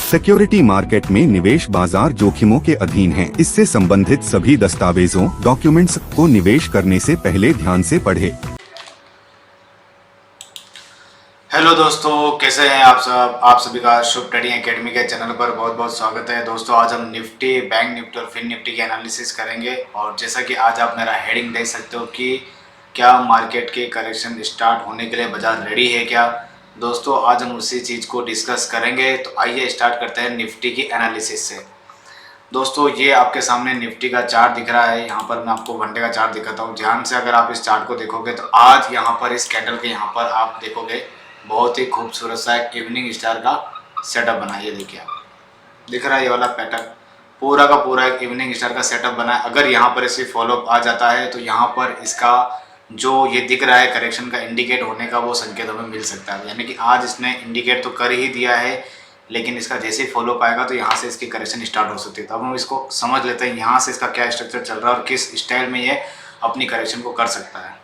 Security market में निवेश बाजार जोखिमों के अधीन है। इससे संबंधित सभी दस्तावेजों डॉक्यूमेंट्स को निवेश करने से पहले ध्यान से पढ़ें। हेलो दोस्तों, कैसे हैं आप सब। आप सभी का शुभ ट्रेडिंग एकेडमी के चैनल पर बहुत बहुत स्वागत है। दोस्तों आज हम निफ्टी, बैंक निफ्टी और फिन निफ्टी की एनालिसिस करेंगे। और जैसा कि आज आप मेरा हेडिंग देख सकते हो कि क्या मार्केट के करेक्शन स्टार्ट होने के लिए बाजार रेडी है क्या। दोस्तों आज हम उसी चीज़ को डिस्कस करेंगे। तो आइए स्टार्ट करते हैं निफ्टी की एनालिसिस से। दोस्तों ये आपके सामने निफ्टी का चार्ट दिख रहा है। यहाँ पर मैं आपको घंटे का चार्ट दिखाता हूँ। ध्यान से अगर आप इस चार्ट को देखोगे तो आज यहाँ पर इस कैंडल के यहाँ पर आप देखोगे बहुत ही खूबसूरत सा एक इवनिंग स्टार का सेटअप बना है। ये देखिए आप दिख रहा है ये वाला पैटर्न पूरा का पूरा एक इवनिंग स्टार का सेटअप बना है। अगर यहाँ पर इसे फॉलोअप आ जाता है तो यहाँ पर इसका जो ये दिख रहा है करेक्शन का इंडिकेट होने का वो संकेत हमें मिल सकता है। यानी कि आज इसने इंडिकेट तो कर ही दिया है, लेकिन इसका जैसे ही फॉलोअप आएगा तो यहाँ से इसकी करेक्शन स्टार्ट हो सकती है। तो अब हम इसको समझ लेते हैं यहाँ से इसका क्या स्ट्रक्चर चल रहा है और किस स्टाइल में ये अपनी करेक्शन को कर सकता है।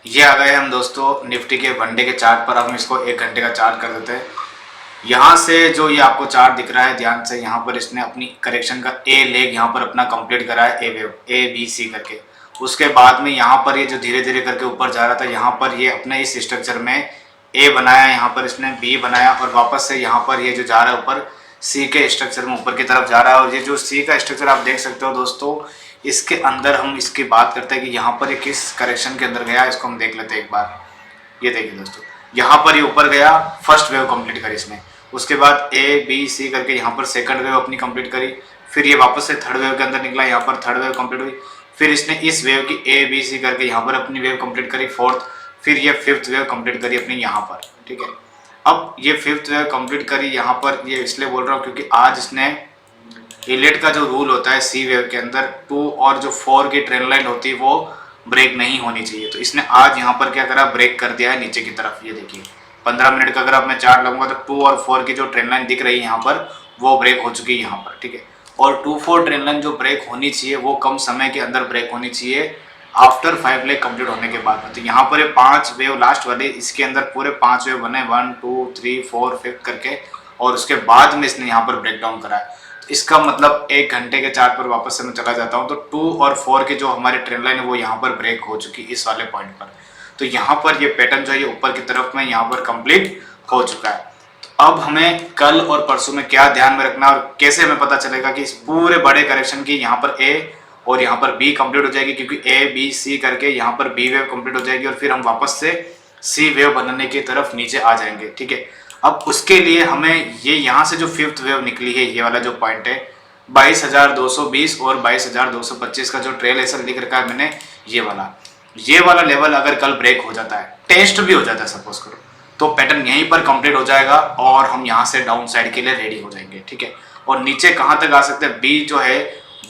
ये आ गए हम दोस्तों निफ्टी के वनडे के चार्ट पर। हम इसको एक घंटे का चार्ट कर देते हैं। यहाँ से जो ये आपको चार्ट दिख रहा है ध्यान से, यहाँ पर इसने अपनी करेक्शन का ए लेग यहाँ पर अपना कंप्लीट करा है, ए वेव ए बी सी करके। उसके बाद में यहाँ पर ये जो धीरे धीरे करके ऊपर जा रहा था, यहाँ पर ये अपने इस स्ट्रक्चर में ए बनाया, यहाँ पर इसने बी बनाया और वापस से यहाँ पर ये जो जा रहा है ऊपर सी के स्ट्रक्चर में ऊपर की तरफ जा रहा है। और ये जो सी का स्ट्रक्चर आप देख सकते हो दोस्तों, इसके अंदर हम इसकी बात करते हैं कि यहाँ पर ये किस करेक्शन के अंदर गया, इसको हम देख लेते हैं एक बार। ये देखिए दोस्तों, यहाँ पर ये ऊपर गया, फर्स्ट वेव कंप्लीट करी इसने। उसके बाद ए बी सी करके यहाँ पर सेकंड वेव अपनी कंप्लीट करी। फिर ये वापस से थर्ड वेव के अंदर निकला, यहाँ पर थर्ड वेव कंप्लीट हुई। फिर इसने इस वेव की ए बी सी करके यहाँ पर अपनी वेव कंप्लीट करी फोर्थ। फिर ये फिफ्थ वेव कंप्लीट करी अपनी यहाँ पर। ठीक है, अब ये फिफ्थ वेव कंप्लीट करी यहाँ पर। ये इसलिए बोल रहा हूँ क्योंकि आज इसने इलेट का जो रूल होता है सी वेव के अंदर 2 और जो 4 की ट्रेंड लाइन होती है वो ब्रेक नहीं होनी चाहिए। तो इसने आज यहाँ पर क्या करा, ब्रेक कर दिया है नीचे की तरफ। ये देखिए 15 मिनट का अगर अब मैं चार्ट लगूंगा तो 2 और 4 की जो ट्रेंड लाइन दिख रही है यहाँ पर वो ब्रेक हो चुकी है यहाँ पर। ठीक है, और 2-4 ट्रेंड लाइन जो ब्रेक होनी चाहिए वो कम समय के अंदर ब्रेक होनी चाहिए आफ्टर 5 लेग कंप्लीट होने के बाद में। तो यहाँ पर ये 5 वेव लास्ट वाले, इसके अंदर पूरे 5 वेव बने 1 2 3 4 5 करके, और उसके बाद में इसने यहाँ पर ब्रेक डाउन करा है। इसका मतलब एक घंटे के चार्ट पर वापस से मैं चला जाता हूँ तो 2 और 4 की जो हमारी ट्रेंड लाइन है वो यहाँ पर ब्रेक हो चुकी इस वाले पॉइंट पर। तो यहाँ पर ये पैटर्न जो है ये ऊपर की तरफ में यहाँ पर कंप्लीट हो चुका है। तो अब हमें कल और परसों में क्या ध्यान में रखना और कैसे हमें पता चलेगा कि इस पूरे बड़े करेक्शन की यहाँ पर ए और यहाँ पर बी कंप्लीट हो जाएगी, क्योंकि ए बी सी करके यहाँ पर बी वेव कंप्लीट हो जाएगी और फिर हम वापस से सी वेव बनने की तरफ नीचे आ जाएंगे। ठीक है, अब उसके लिए हमें ये यहाँ से जो फिफ्थ वेव निकली है ये वाला जो पॉइंट है 22,220 और 22,225 का जो ट्रेल ऐसा लिख रखा है मैंने, ये वाला लेवल अगर कल ब्रेक हो जाता है, टेस्ट भी हो जाता है सपोज करो, तो पैटर्न यहीं पर कंप्लीट हो जाएगा और हम यहाँ से डाउन साइड के लिए रेडी हो जाएंगे। ठीक है, और नीचे कहाँ तक आ सकते हैं, बी जो है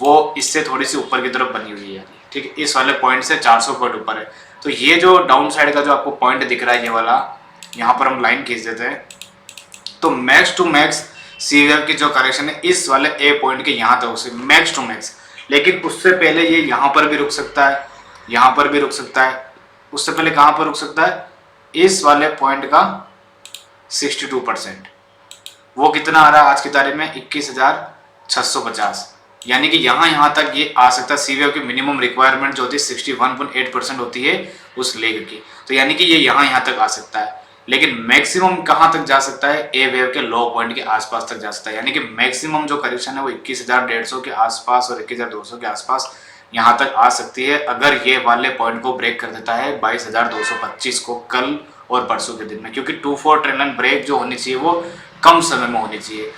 वो इससे थोड़ी सी ऊपर की तरफ बनी हुई है। ठीक है, इस वाले पॉइंट से 400 पॉइंट ऊपर है। तो ये जो डाउन साइड का जो आपको पॉइंट दिख रहा है ये वाला, यहाँ पर हम लाइन खींच देते हैं। तो max to max sea wave की जो करेक्शन है इस वाले ए पॉइंट के यहाँ तक उसे मैक्स टू मैक्स, लेकिन उससे पहले ये यहाँ पर भी रुक सकता है, यहाँ पर भी रुक सकता है। उससे पहले कहाँ पर रुक सकता है, इस वाले पॉइंट का 62%। वो कितना आ रहा है आज की तारीख में 21,650, यानी कि यहाँ तक ये आ सकता है। सी वेव की मिनिमम रिक्वायरमेंट जो होती है 61.8% होती है उस लेग की। तो यानी कि ये यहाँ तक आ सकता है, लेकिन मैक्सिमम कहाँ तक जा सकता है, ए वेव के लो पॉइंट के आसपास तक जा सकता है। यानी कि मैक्सिमम जो करेक्शन है वो 21,150 के आसपास और 21,200 के आसपास यहाँ तक आ सकती है, अगर ये वाले पॉइंट को ब्रेक कर देता है 22,225 को कल और परसों के दिन में। क्योंकि 2-4 ट्रेंड लाइन ब्रेक जो होनी चाहिए वो कम समय में होनी चाहिए।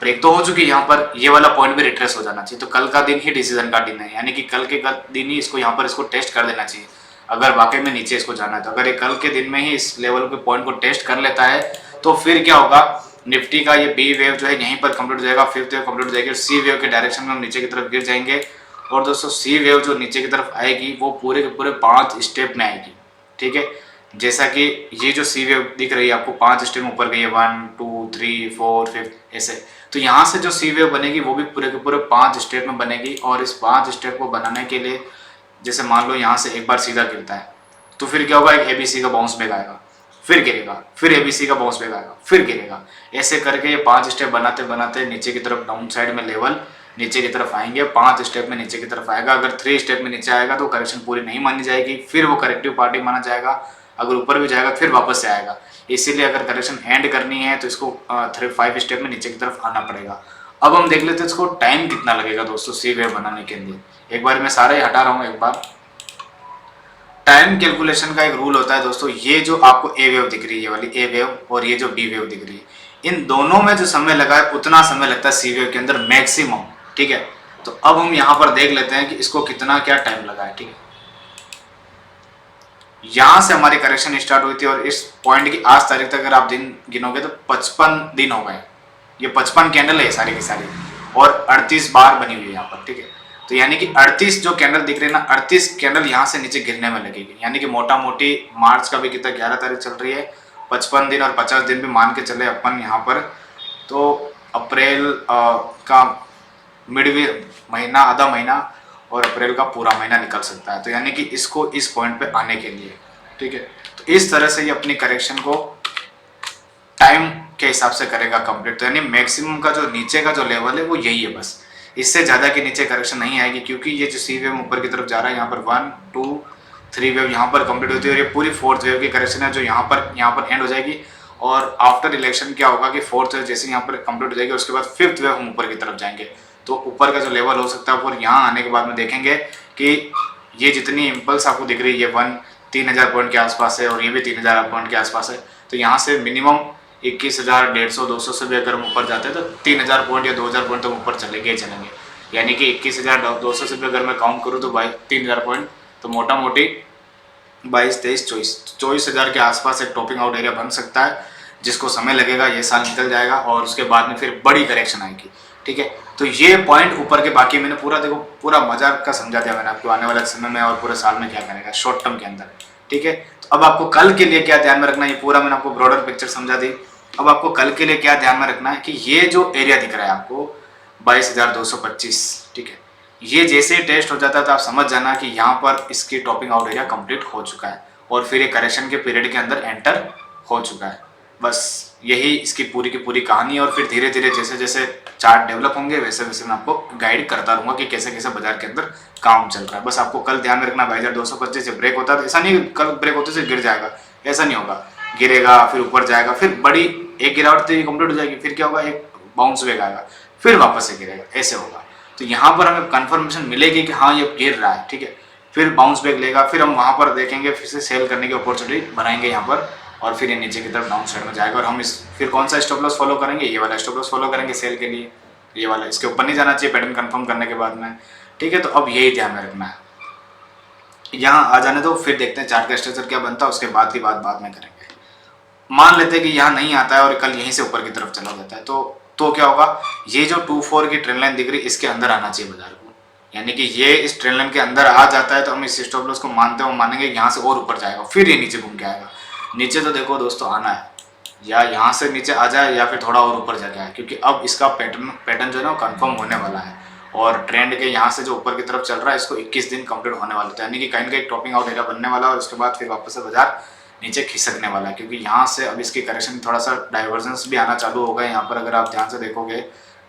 ब्रेक तो हो चुकी है, यहाँ पर ये वाला पॉइंट भी रिट्रेस हो जाना चाहिए। तो कल का दिन ही डिसीजन का दिन है, यानी कि कल के दिन ही इसको यहाँ पर इसको टेस्ट कर देना चाहिए अगर वाकई में नीचे इसको जाना है। तो अगर ये कल के दिन में ही इस लेवल के पॉइंट को टेस्ट कर लेता है तो फिर क्या होगा, निफ्टी का ये बी वेव जो है यहीं पर कंप्लीट हो जाएगा, फिफ्थ वेव कंप्लीट हो जाएगी और सी वेव के डायरेक्शन में हम नीचे की तरफ गिर जाएंगे। और दोस्तों सी वेव जो नीचे की तरफ आएगी वो पूरे के पूरे 5 स्टेप में आएगी। ठीक है, जैसा कि ये जो सी वेव दिख रही है आपको 5 स्टेप में ऊपर गई है, 1 2 3 4 5 ऐसे। तो यहाँ से जो सी वेव बनेगी वो भी पूरे के पूरे 5 स्टेप में बनेगी। और इस 5 स्टेप को बनाने के लिए जैसे मान लो यहाँ से एक बार सीधा गिरता है तो फिर क्या होगा, एक ABC का बाउंस बैक आएगा, फिर गिरेगा, फिर ABC का बाउंस बैक आएगा, फिर गिरेगा। ऐसे करके ये 5 स्टेप बनाते बनाते नीचे की तरफ डाउन साइड में लेवल नीचे की तरफ आएंगे, 5 स्टेप में नीचे की तरफ आएगा। अगर 3 स्टेप में नीचे आएगा तो करेक्शन पूरी नहीं मानी जाएगी, फिर वो करेक्टिव पार्टी माना जाएगा। अगर ऊपर भी जाएगा फिर वापस से आएगा। इसीलिए अगर करेक्शन एंड करनी है तो इसको 5 स्टेप में नीचे की तरफ आना पड़ेगा। अब हम देख लेते हैं इसको टाइम कितना लगेगा दोस्तों सी वेव बनाने के लिए। एक बार मैं सारे हटा रहा हूँ। एक बार टाइम कैलकुलेशन का एक रूल होता है दोस्तों, ये जो आपको ए वेव दिख रही है, ये वाली ए वेव और ये जो बी वेव दिख रही है, इन दोनों में जो समय लगा है उतना समय लगता है सी वेव के अंदर मैक्सिमम। ठीक है, तो अब हम यहाँ पर देख लेते हैं कि इसको कितना क्या टाइम लगा है। ठीक है, यहाँ से हमारी करेक्शन स्टार्ट हुई थी और इस पॉइंट की आज तारीख तक अगर आप दिन गिनोगे तो 55 दिन हो गए। ये 55 कैंडल है सारी की सारी और 38 बार बनी हुई है यहाँ पर। ठीक है, तो यानी कि 38 जो कैंडल दिख रही है ना, 38 कैंडल यहाँ से नीचे गिरने में लगेगी। यानी कि मोटा मोटी मार्च का भी कितना 11 तारीख चल रही है, 55 दिन और 50 दिन भी मान के चले अपन यहाँ पर, तो अप्रैल का मिडवे महीना, आधा महीना और अप्रैल का पूरा महीना निकल सकता है। तो यानी कि इसको इस पॉइंट पे आने के लिए, ठीक है, तो इस तरह से ये अपनी करेक्शन को टाइम के हिसाब से करेगा कंप्लीट। तो यानी मैक्सिमम का जो नीचे का जो लेवल है वो यही है, बस इससे ज़्यादा के नीचे करेक्शन नहीं आएगी, क्योंकि ये जो सी वेव ऊपर की तरफ जा रहा है, यहाँ पर 1 2 3 वेव यहाँ पर कंप्लीट होती है और ये पूरी 4th वेव की करेक्शन है जो यहाँ पर एंड हो जाएगी। और आफ्टर इलेक्शन क्या होगा कि 4th वेव जैसे यहाँ पर कंप्लीट हो जाएगी उसके बाद 5th वेव हम ऊपर की तरफ जाएंगे। तो ऊपर का जो लेवल हो सकता है और यहाँ आने के बाद में देखेंगे कि ये जितनी इम्पल्स आपको दिख रही है, ये 3000 पॉइंट के आसपास है और ये भी 3000 पॉइंट के आसपास है। तो यहाँ से मिनिमम 21,000 150 200 से भी अगर हम ऊपर जाते हैं तो 3000 पॉइंट या 2000 पॉइंट तो ऊपर चलेंगे। यानी कि 21,200 से भी अगर मैं काउंट करूँ तो 3000 पॉइंट, तो मोटा मोटी 22 23 24,000 के आसपास एक टॉपिंग आउट एरिया बन सकता है, जिसको समय लगेगा, ये साल निकल जाएगा और उसके बाद में फिर बड़ी करेक्शन आएगी। ठीक है, तो ये पॉइंट ऊपर के बाकी मैंने पूरा देखो पूरा मजाक का समझा दिया मैंने आपको आने वाले समय में और पूरे साल में क्या करेगा शॉर्ट टर्म के अंदर। ठीक है, तो अब आपको कल के लिए क्या ध्यान में रखना है, ये पूरा मैंने आपको ब्रॉडर पिक्चर समझा दी। अब आपको कल के लिए क्या ध्यान में रखना है कि ये जो एरिया दिख रहा है आपको 22,225, ठीक है, ये जैसे ही टेस्ट हो जाता है तो आप समझ जाना कि यहाँ पर इसकी टॉपिंग आउट एरिया कंप्लीट हो चुका है और फिर ये करेक्शन के पीरियड के अंदर एंटर हो चुका है। बस यही इसकी पूरी की पूरी कहानी है और फिर धीरे धीरे जैसे जैसे चार्ट डेवलप होंगे वैसे वैसे मैं आपको गाइड करता रहूँगा कि कैसे कैसे बाजार के अंदर काम चल रहा है। बस आपको कल ध्यान में रखना 2225 से ब्रेक होता है तो ऐसा नहीं कल ब्रेक होते से गिर जाएगा, ऐसा नहीं होगा, गिरेगा फिर ऊपर जाएगा, फिर बड़ी एक गिरावट कंप्लीट हो जाएगी, फिर क्या होगा एक बाउंस बैक आएगा, फिर वापस से गिरेगा, ऐसे होगा। तो यहाँ पर हमें कंफर्मेशन मिलेगी कि हाँ ये गिर रहा है, ठीक है, फिर बाउंस बैक लेगा, फिर हम वहाँ पर देखेंगे, फिर से सेल करने की अपॉर्चुनिटी बनाएंगे यहाँ पर और फिर ये नीचे की तरफ डाउन साइड में जाएगा और हम इस फिर कौन सा स्टॉप लॉस फॉलो करेंगे, ये वाला स्टॉप लॉस फॉलो करेंगे सेल के लिए, ये वाला, इसके ऊपर नहीं जाना चाहिए पैटर्न कंफर्म करने के बाद में। ठीक है, तो अब यही ध्यान में रखना है। यहाँ आ जाने दो, फिर देखते हैं चार्ट का स्ट्रक्चर क्या बनता है, उसके बाद की बात बाद में करेंगे। मान लेते हैं कि यहाँ नहीं आता है और कल यहीं से ऊपर की तरफ चला जाता है तो क्या होगा, ये जो 2-4 की ट्रेंड लाइन दिख रही है इसके अंदर आना चाहिए बाजार को, यानी कि ये इस ट्रेंड लाइन के अंदर आ जाता है तो हम इस स्टॉप लॉस को मानते हैं, मानेंगे यहाँ से और ऊपर जाएगा, फिर ये नीचे घूम के आएगा। नीचे तो देखो दोस्तों आना है, या यहाँ से नीचे आ जाए या फिर थोड़ा और ऊपर जाके आए, क्योंकि अब इसका पैटर्न जो है ना वो कन्फर्म होने वाला है और ट्रेंड के यहाँ से जो ऊपर की तरफ चल रहा है इसको 21 दिन कंप्लीट होने वाला था, यानी कि कहीं ना कहीं टॉपिंग आउट एरिया बनने वाला है और उसके बाद फिर वापस से बाजार नीचे खिसकने वाला है, क्योंकि यहाँ से अब इसकी करेक्शन थोड़ा सा डाइवर्जेंस भी आना चालू होगा। यहाँ पर अगर आप ध्यान से देखोगे,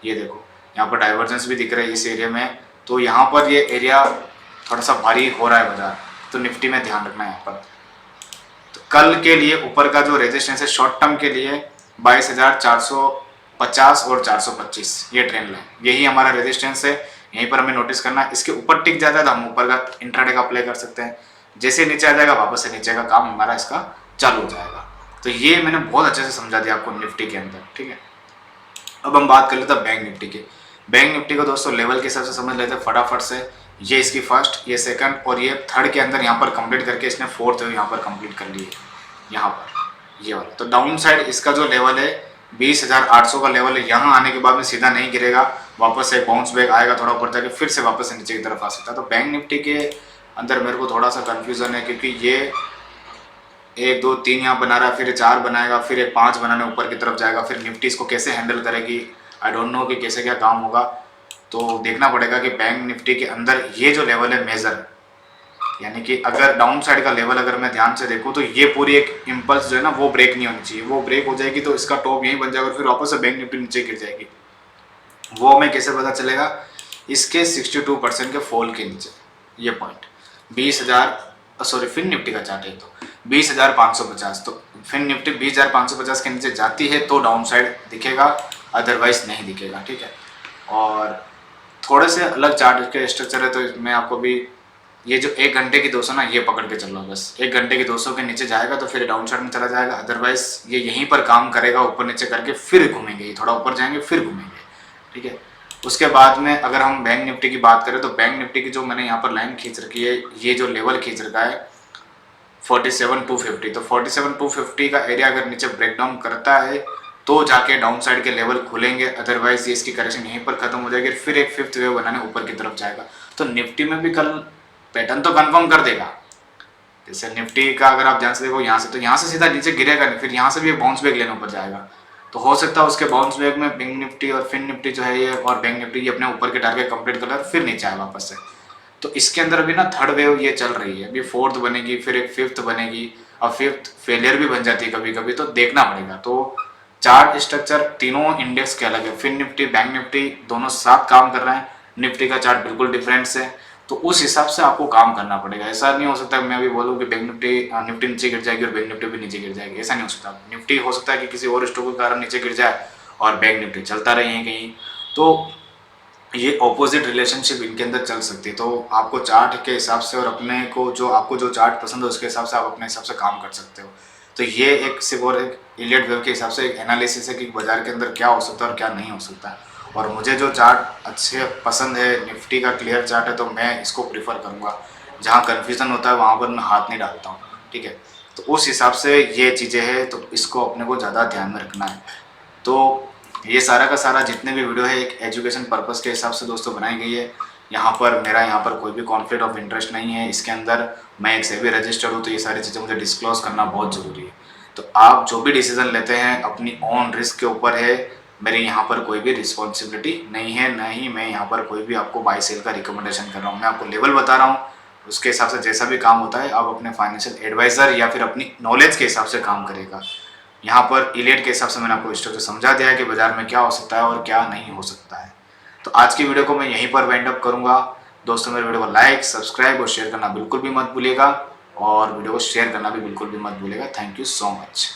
ये देखो यहाँ पर डाइवर्जेंस भी दिख रहा है इस एरिया में, तो यहाँ पर ये एरिया थोड़ा सा भारी हो रहा है बाजार, तो निफ्टी में ध्यान रखना है यहाँ पर। तो कल के लिए ऊपर का जो रेजिस्टेंस है शॉर्ट टर्म के लिए 22,450 और 425, ये ट्रेंड लाइन यही हमारा रेजिस्टेंस है, यहीं पर हमें नोटिस करना है। इसके ऊपर टिक जाता है तो हम ऊपर का इंट्राडे का अप्लाई कर सकते हैं, जैसे नीचे आ जाएगा वापस से नीचे का काम हमारा इसका चालू हो जाएगा। तो ये मैंने बहुत अच्छे से समझा दिया आपको निफ्टी के अंदर। ठीक है, अब हम बात कर लेते हैं बैंक निफ्टी की। बैंक निफ्टी को दोस्तों लेवल के हिसाब से समझ लेते हैं फटाफट से। ये इसकी फर्स्ट, ये सेकंड और ये थर्ड के अंदर यहाँ पर कंप्लीट करके इसने फोर्थ यहाँ पर कंप्लीट कर ली है, यहाँ पर ये वाला। तो डाउन साइड इसका जो लेवल है 20,800 का लेवल है, यहाँ आने के बाद में सीधा नहीं गिरेगा, वापस से बाउंस बैक आएगा, थोड़ा ऊपर जाके फिर से वापस से नीचे की तरफ आ सकता है। तो बैंक निफ्टी के अंदर मेरे को थोड़ा सा कन्फ्यूज़न है, क्योंकि ये 1 2 3 यहाँ बना रहा है, फिर 4 बनाएगा, फिर 5 बनाने ऊपर की तरफ जाएगा, फिर निफ्टी इसको कैसे हैंडल करेगी, आई डोंट नो कि कैसे क्या काम होगा। तो देखना पड़ेगा कि बैंक निफ्टी के अंदर ये जो लेवल है मेजर, यानी कि अगर डाउन साइड का लेवल अगर मैं ध्यान से देखूँ तो ये पूरी एक इम्पल्स जो है ना वो ब्रेक नहीं होनी चाहिए। वो ब्रेक हो जाएगी तो इसका टॉप यहीं बन जाएगा और फिर वापस से बैंक निफ्टी नीचे गिर जाएगी। वो हमें कैसे पता चलेगा? इसके 62% के फॉल के नीचे ये पॉइंट 20,000 सॉरी फिन निफ्टी का चार्ट है तो 20,550, तो फिन निफ्टी 20,550 के नीचे जाती है तो डाउन साइड दिखेगा, अदरवाइज नहीं दिखेगा। ठीक है, और थोड़े से अलग चार्ट के स्ट्रक्चर है तो इसमें आपको भी ये जो 1 घंटे की 200 ना ये पकड़ के चल रहा है। बस 1 घंटे की 200 के नीचे जाएगा तो फिर डाउन साइड में चला जाएगा, अदरवाइज ये यहीं पर काम करेगा, ऊपर नीचे करके फिर घूमेंगे, थोड़ा ऊपर जाएंगे फिर घूमेंगे। ठीक है, उसके बाद में अगर हम बैंक निफ्टी की बात करें तो बैंक निफ्टी की जो मैंने यहाँ पर लाइन खींच रखी है, ये जो लेवल खींच रखा है 47,250, तो 47,250 का एरिया अगर नीचे ब्रेकडाउन करता है तो जाके डाउन साइड के लेवल खुलेंगे, अदरवाइज ये इसकी करेक्शन यहीं पर खत्म हो जाएगी, फिर एक फिफ्थ वेव बनाने ऊपर की तरफ जाएगा। तो निफ्टी में भी कल पैटर्न तो कंफर्म कर देगा। जैसे निफ्टी का अगर आप ध्यान से देखो यहाँ से, तो यहाँ से सीधा नीचे गिरेगा नहीं, फिर यहाँ से भी बाउंस बैक लेने ऊपर जाएगा। तो हो सकता है उसके बाउंस बैक में बैंक निफ्टी और फिन निफ्टी जो है ये और बैंक निफ्टी ये अपने ऊपर के टारगेट कंप्लीट कर फिर नीचे आए वापस से। तो इसके अंदर अभी ना थर्ड वेव ये चल रही है, अभी फोर्थ बनेगी, फिर एक फिफ्थ बनेगी, और फिफ्थ फेलियर भी बन जाती है कभी कभी, तो देखना पड़ेगा। तो चार्ट स्ट्रक्चर तीनों इंडेक्स के अलग है, फिन निफ्टी बैंक निफ्टी दोनों साथ काम कर रहे हैं, निफ्टी का चार्ट बिल्कुल डिफरेंस है। तो उस हिसाब से आपको काम करना पड़ेगा। ऐसा नहीं हो सकता मैं अभी बोलूँ कि बैंक निफ्टी नीचे गिर जाएगी और बैंक निफ्टी भी नीचे गिर जाएगी, ऐसा नहीं हो सकता। निफ्टी हो सकता है कि किसी और स्टॉक के कारण नीचे गिर जाए और बैंक निफ्टी चलता रहे हैं कहीं, तो ये ऑपोजिट रिलेशनशिप इनके अंदर चल सकती है। तो आपको चार्ट के हिसाब से और अपने को जो आपको जो चार्ट पसंद है उसके हिसाब से आप अपने हिसाब से काम कर सकते हो। तो ये एक सिर्फ और एक इलियट वेव के हिसाब से एक एनालिसिस है कि बाजार के अंदर क्या हो सकता है और क्या नहीं हो सकता है। और मुझे जो चार्ट अच्छे पसंद है, निफ्टी का क्लियर चार्ट है, तो मैं इसको प्रीफर करूँगा। जहाँ कन्फ्यूज़न होता है वहाँ पर मैं हाथ नहीं डालता हूँ। ठीक है, तो उस हिसाब से ये चीज़ें हैं, तो इसको अपने को ज़्यादा ध्यान में रखना है। तो ये सारा का सारा जितने भी वीडियो है एक एजुकेशन पर्पस के हिसाब से दोस्तों बनाई गई है। यहाँ पर कोई भी कॉन्फ्लिक्ट ऑफ इंटरेस्ट नहीं है। इसके अंदर मैं एक सेबी रजिस्टर्ड हूँ, तो ये सारी चीज़ें मुझे डिस्क्लोज करना बहुत ज़रूरी है। तो आप जो भी डिसीजन लेते हैं अपनी ऑन रिस्क के ऊपर है, मेरे यहाँ पर कोई भी रिस्पॉन्सिबिलिटी नहीं है, न ही मैं यहाँ पर कोई भी आपको बाय सेल का रिकमेंडेशन कर रहा हूँ। मैं आपको लेवल बता रहा हूँ, उसके हिसाब से जैसा भी काम होता है आप अपने फाइनेंशियल एडवाइज़र या फिर अपनी नॉलेज के हिसाब से काम करेगा। यहाँ पर इलियट के हिसाब से मैंने आपको स्ट्रक्चर समझा दिया है कि बाजार में क्या हो सकता है और क्या नहीं हो सकता है। तो आज की वीडियो को मैं यहीं पर वाइंड अप करूँगा। दोस्तों मेरे वीडियो को लाइक, सब्सक्राइब और शेयर करना बिल्कुल भी मत भूलिएगा, और वीडियो को शेयर करना भी बिल्कुल भी मत भूलिएगा। Thank you so much.